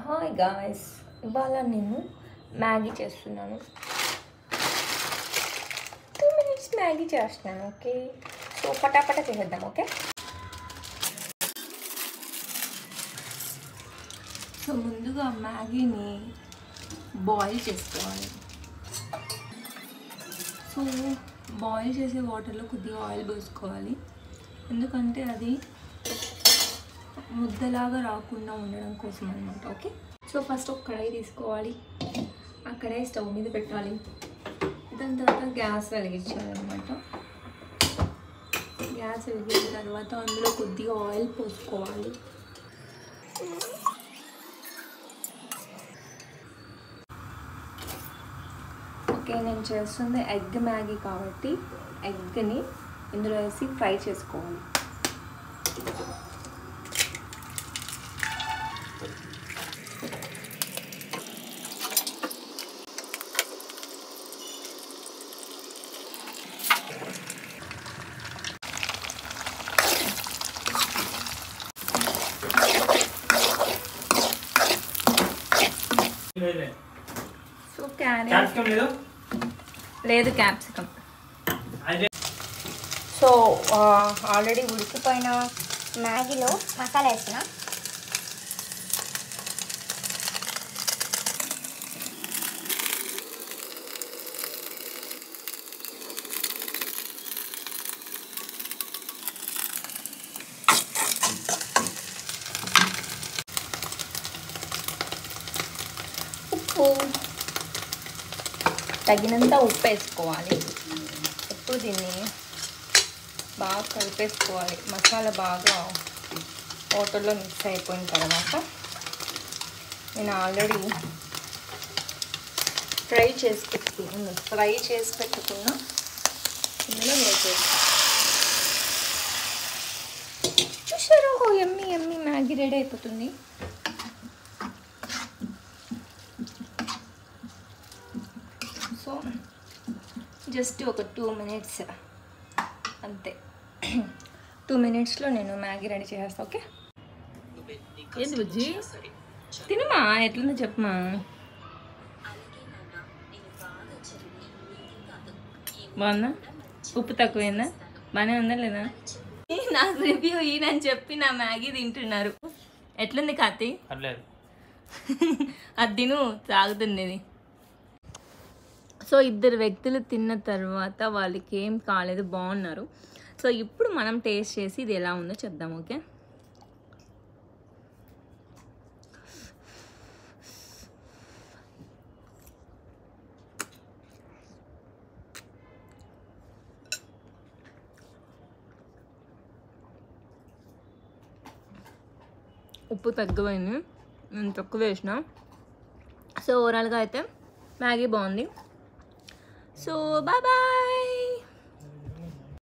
Hi guys, ఇవాళ నేను Maggi చేస్తున్నాను. 2 minutes మ్యాగీ చేస్తున్నాను. ఓకే, సో పటాపట చేసేద్దాం. ఓకే, సో ముందుగా మ్యాగీని బాయిల్ చేసుకోవాలి. సో బాయిల్ చేసే వాటర్లో కొద్దిగా ఆయిల్ పోసుకోవాలి, ఎందుకంటే అది ముద్దలాగా రాకుండా ఉండడం కోసం అనమాట. ఓకే, సో ఫస్ట్ ఒక కడాయి తీసుకోవాలి. ఆ కడాయి స్టవ్ మీద పెట్టాలి. దాని తర్వాత గ్యాస్ వెలిగించాలన్నమాట. గ్యాస్ వెలిగిన తర్వాత అందులో కొద్దిగా ఆయిల్ పోసుకోవాలి. ఓకే, నేను చేస్తుంది ఎగ్ మ్యాగీ కాబట్టి ఎగ్ని ఇందులో వేసి ఫ్రై చేసుకోవాలి. సో క్యాప్సికమ్ లేదు, క్యాప్సికమ్. సో ఆల్రెడీ ఉడికిపోయిన మ్యాగీలో మసాలా వేసిన. తగినంత ఉప్పు వేసుకోవాలి. ఇప్పుడు దీన్ని బాగా కలిపేసుకోవాలి. మసాలా బాగా వాటర్లో మిక్స్ అయిపోయిన తర్వాత నేను ఆల్రెడీ ఫ్రై చేసి పెట్టుకున్న ఇందులో వేసేసి చూసారు, ఎమ్మి ఎమ్మి మ్యాగీ రెడీ అయిపోతుంది. సో జస్ట్ ఒక 2 minutes అంతే. 2 minutesలో నేను మ్యాగీ రెడీ చేసేస్తా. ఓకే, ఏంది బుజ్జి తినమా, ఎట్లుందో చెప్పమా. బాగుందా? ఉప్పు తక్కువైందా? బాగానే ఉందా లేదా? నాకు రివ్యూ ఈయనని చెప్పి నా మ్యాగీ తింటున్నారు. ఎట్లుంది కాతి? అది తిను, తాగుతుంది ఇది. సో 2 వ్యక్తులు తిన్న తర్వాత వాళ్ళకి ఏం కాలేదు, బాగున్నారు. సో ఇప్పుడు మనం టేస్ట్ చేసి ఇది ఎలా ఉందో చెప్దాం. ఓకే, ఉప్పు తక్కువైంది, నేను తక్కువ వేసిన. సో ఓవరాల్గా అయితే మ్యాగీ బాగుంది. So bye bye.